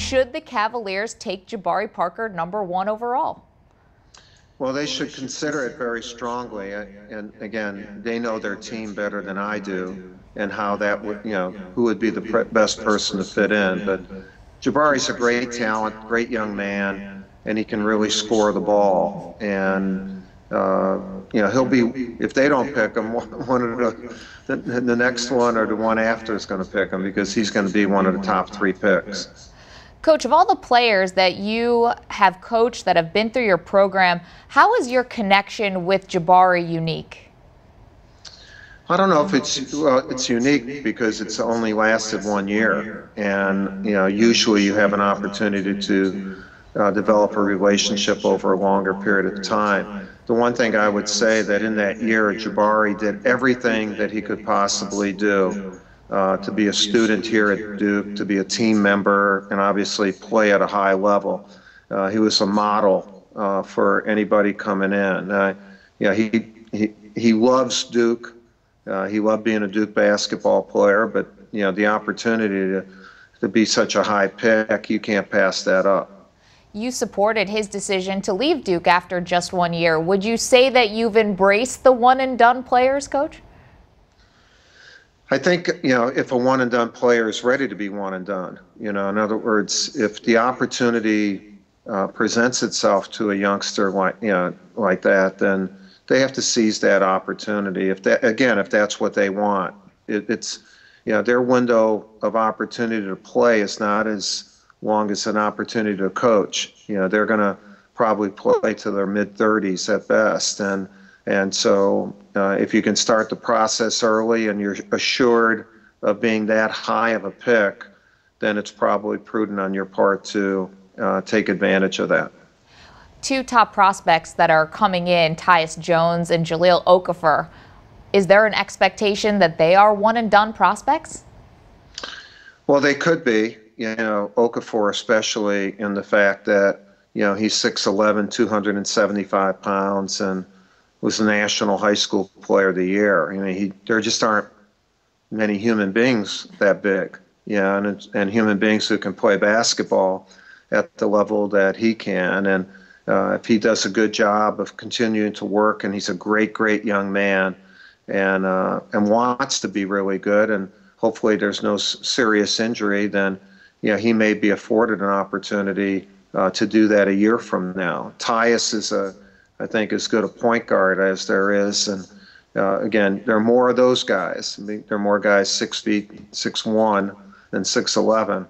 Should the Cavaliers take Jabari Parker #1 overall? Well, they should consider it very strongly. And again, they know their team better than I do and how that would, who would be the best person to fit in. But Jabari's a great talent, great young man, and he can really score the ball. And, he'll be, if they don't pick him, one of the next one or the one after is going to pick him because he's going to be one of the top 3 picks. Coach, of all the players that you have coached that have been through your program, how is your connection with Jabari unique? I don't know if it's unique because it's only lasted 1 year. And, usually you have an opportunity to develop a relationship over a longer period of time. The one thing I would say that in that year, Jabari did everything that he could possibly do. To be a student here at Duke, to be a team member, and obviously play at a high level. He was a model for anybody coming in. He loves Duke. He loved being a Duke basketball player, but the opportunity to be such a high pick, you can't pass that up. You supported his decision to leave Duke after just 1 year. Would you say that you've embraced the one-and-done players, Coach? I think, if a one-and-done player is ready to be one-and-done, in other words, if the opportunity presents itself to a youngster like that, then they have to seize that opportunity. If that's what they want, it's their window of opportunity to play is not as long as an opportunity to coach. They're going to probably play to their mid-30s at best, and so if you can start the process early and you're assured of being that high of a pick, then it's probably prudent on your part to take advantage of that. 2 top prospects that are coming in, Tyus Jones and Jahlil Okafor. Is there an expectation that they are one-and-done prospects? Well, they could be. Okafor especially in the fact that, he's 6'11", 275 pounds, and was the National High School Player of the Year. There just aren't many human beings that big, and human beings who can play basketball at the level that he can. And if he does a good job of continuing to work, and he's a great, great young man, and wants to be really good, and hopefully there's no serious injury, then he may be afforded an opportunity to do that a year from now. Tyus is I think as good a point guard as there is, and again, there are more of those guys. There are more guys 6 feet, 6'1" than 6'11",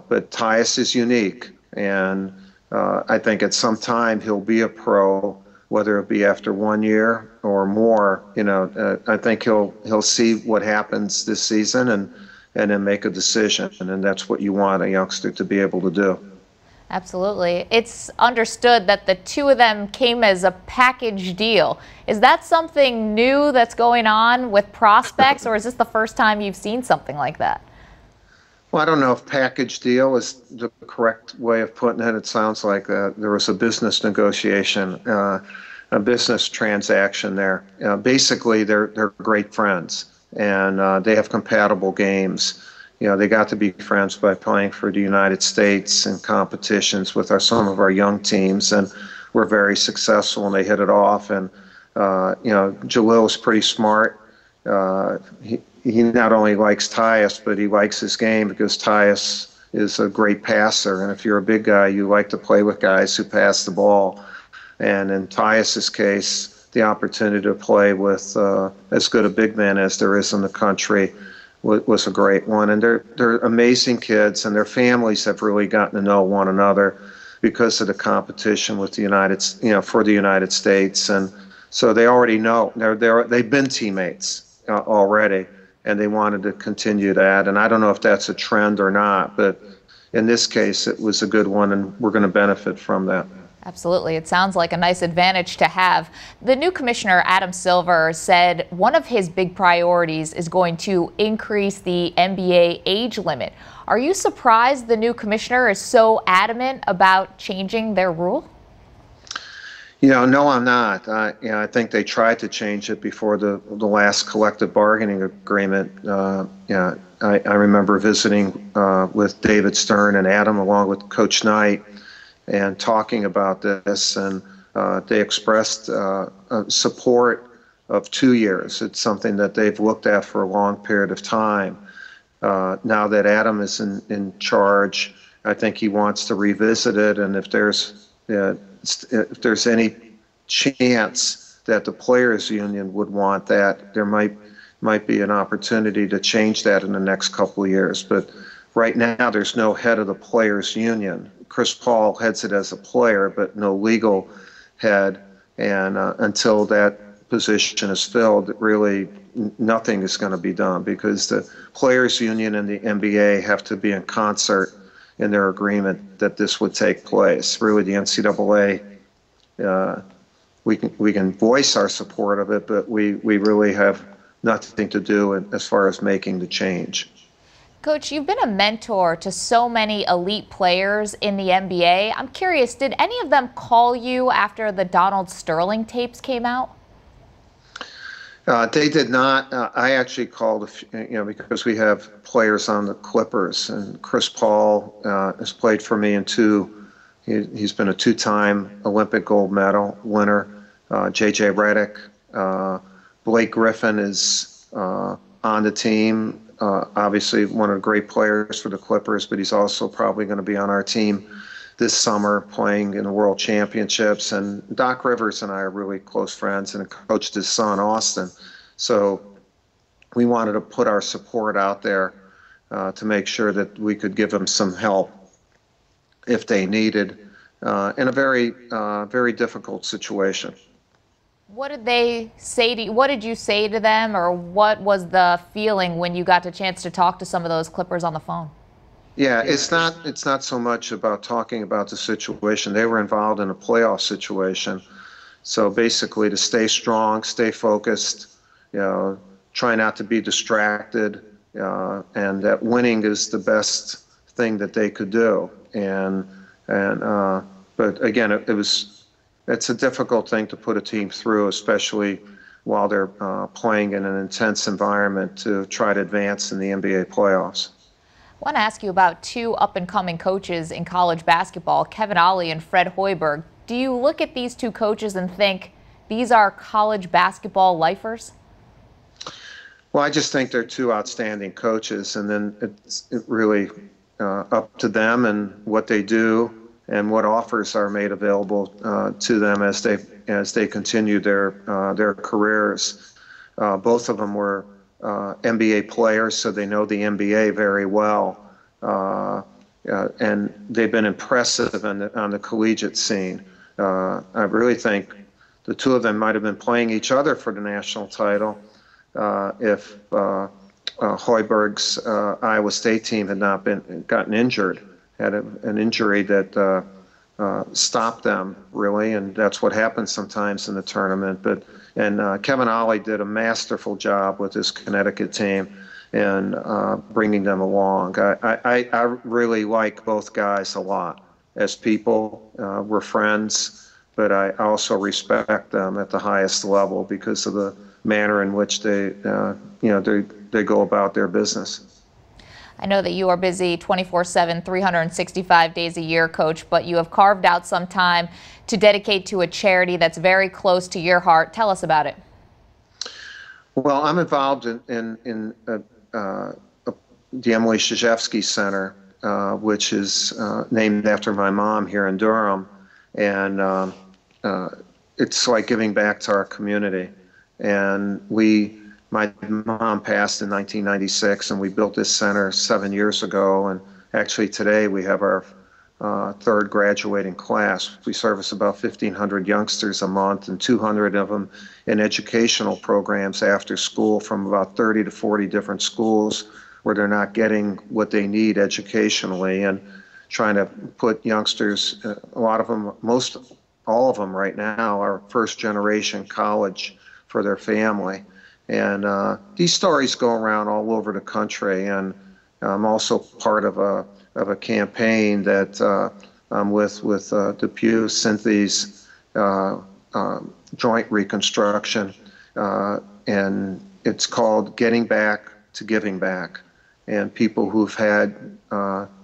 but Tyus is unique, and I think at some time he'll be a pro, whether it be after 1 year or more. I think he'll see what happens this season and then make a decision, and that's what you want a youngster to be able to do. Absolutely. It's understood that the 2 of them came as a package deal. Is that something new that's going on with prospects, or is this the first time you've seen something like that? Well, I don't know if package deal is the correct way of putting it. It sounds like there was a business negotiation, a business transaction there. Basically, they're great friends, and they have compatible games. They got to be friends by playing for the United States in competitions with some of our young teams, and were very successful, and they hit it off. And Jahlil is pretty smart. He not only likes Tyus, but he likes his game because Tyus is a great passer. And if you're a big guy, you like to play with guys who pass the ball. And in Tyus's case, the opportunity to play with as good a big man as there is in the country was a great one. And they're amazing kids, and their families have really gotten to know one another because of the competition with for the United States. And so they already know. They've been teammates already, and they wanted to continue that. And I don't know if that's a trend or not, but in this case, it was a good one, and we're going to benefit from that. Absolutely. It sounds like a nice advantage to have. The new commissioner, Adam Silver, said one of his big priorities is going to increase the NBA age limit. Are you surprised the new commissioner is so adamant about changing their rule? No, I'm not. I think they tried to change it before the last collective bargaining agreement. I remember visiting with David Stern and Adam, along with Coach Knight, and talking about this, and they expressed support of 2 years. It's something that they've looked at for a long period of time. Now that Adam is in charge, I think he wants to revisit it, and if there's any chance that the players union would want that, there might be an opportunity to change that in the next couple of years. But right now, there's no head of the players union. Chris Paul heads it as a player, but no legal head. And until that position is filled, really nothing is going to be done, because the players union and the NBA have to be in concert in their agreement that this would take place. Really, the NCAA, we can voice our support of it, but we really have nothing to do as far as making the change. Coach, you've been a mentor to so many elite players in the NBA. I'm curious, did any of them call you after the Donald Sterling tapes came out? They did not. I actually called, because we have players on the Clippers, and Chris Paul has played for me in two. He's been a two-time Olympic gold medal winner. J.J. Redick, Blake Griffin is on the team. Obviously, one of the great players for the Clippers, but he's also probably going to be on our team this summer playing in the World Championships. And Doc Rivers and I are really close friends, and coached his son, Austin. So we wanted to put our support out there to make sure that we could give them some help if they needed in a very, very difficult situation. What did they say to you? What did you say to them, or what was the feeling when you got the chance to talk to some of those Clippers on the phone? Yeah, it's not so much about talking about the situation. They were involved in a playoff situation. So basically, to stay strong, stay focused, try not to be distracted, and that winning is the best thing that they could do. But again, it's a difficult thing to put a team through, especially while they're playing in an intense environment to try to advance in the NBA playoffs. I want to ask you about two up-and-coming coaches in college basketball, Kevin Ollie and Fred Hoiberg. Do you look at these two coaches and think these are college basketball lifers? Well, I just think they're two outstanding coaches, and then it's really up to them and what they do and what offers are made available to them as they continue their careers. Both of them were NBA players, so they know the NBA very well, and they've been impressive on the collegiate scene. I really think the two of them might have been playing each other for the national title if Hoiberg's Iowa State team had not gotten injured, had an injury that stopped them, really, and that's what happens sometimes in the tournament. And Kevin Ollie did a masterful job with his Connecticut team and bringing them along. I really like both guys a lot as people. We're friends, but I also respect them at the highest level because of the manner in which they go about their business. I know that you are busy 24/7, 365 days a year, Coach, but you have carved out some time to dedicate to a charity that's very close to your heart. Tell us about it. Well, I'm involved in the Emily Krzyzewski Center, which is named after my mom here in Durham, and it's like giving back to our community. And my mom passed in 1996, and we built this center 7 years ago. And actually today we have our third graduating class. We service about 1,500 youngsters a month, and 200 of them in educational programs after school from about 30 to 40 different schools where they're not getting what they need educationally, and trying to put youngsters, a lot of them, all of them right now are first generation college for their family. And these stories go around all over the country, and I'm also part of a campaign that I'm with Depew Synthes joint reconstruction, and it's called Getting Back to Giving Back. And people who've had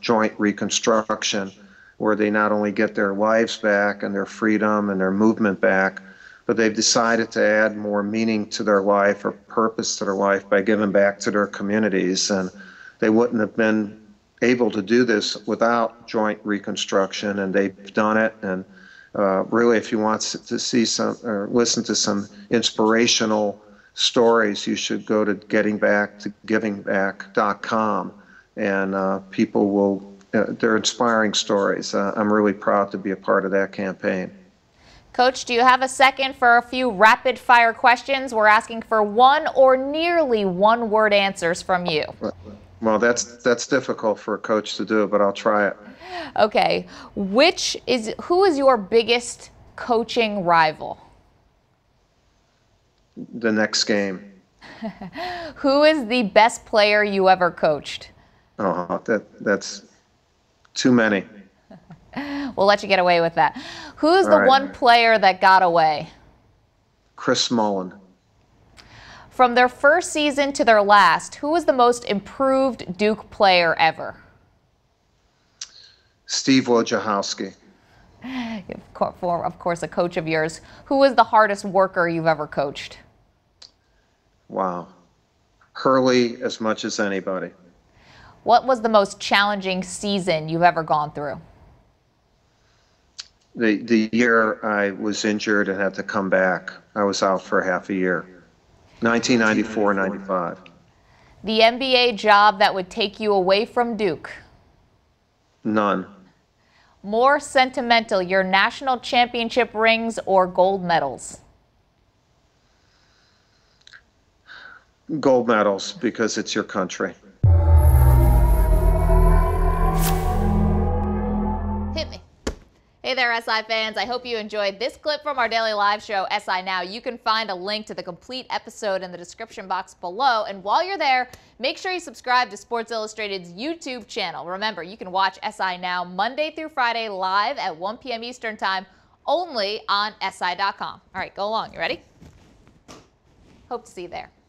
joint reconstruction, where they not only get their lives back and their freedom and their movement back, but they've decided to add more meaning to their life or purpose to their life by giving back to their communities. And they wouldn't have been able to do this without joint reconstruction, and they've done it. And really, if you want to see some or listen to some inspirational stories, you should go to gettingbacktoGivingback.com, and people will, they're inspiring stories. I'm really proud to be a part of that campaign. Coach, do you have a second for a few rapid fire questions? We're asking for one or nearly one word answers from you. Well, that's difficult for a coach to do, but I'll try it. Okay. Who is your biggest coaching rival? The next game. Who is the best player you ever coached? Oh, that's too many. We'll let you get away with that. Who's the one player that got away? Chris Mullin. From their first season to their last, who was the most improved Duke player ever? Steve Wojciechowski. Of course, a coach of yours. Who was the hardest worker you've ever coached? Wow. Hurley as much as anybody. What was the most challenging season you've ever gone through? The year I was injured and had to come back. I was out for half a year. 1994-95. The NBA job that would take you away from Duke? None. More sentimental, your national championship rings or gold medals? Gold medals, because it's your country. Hit me. Hey there, SI fans. I hope you enjoyed this clip from our daily live show, SI Now. You can find a link to the complete episode in the description box below. And while you're there, make sure you subscribe to Sports Illustrated's YouTube channel. Remember, you can watch SI Now Monday through Friday live at 1 p.m. Eastern Time, only on SI.com. All right, go along. You ready? Hope to see you there.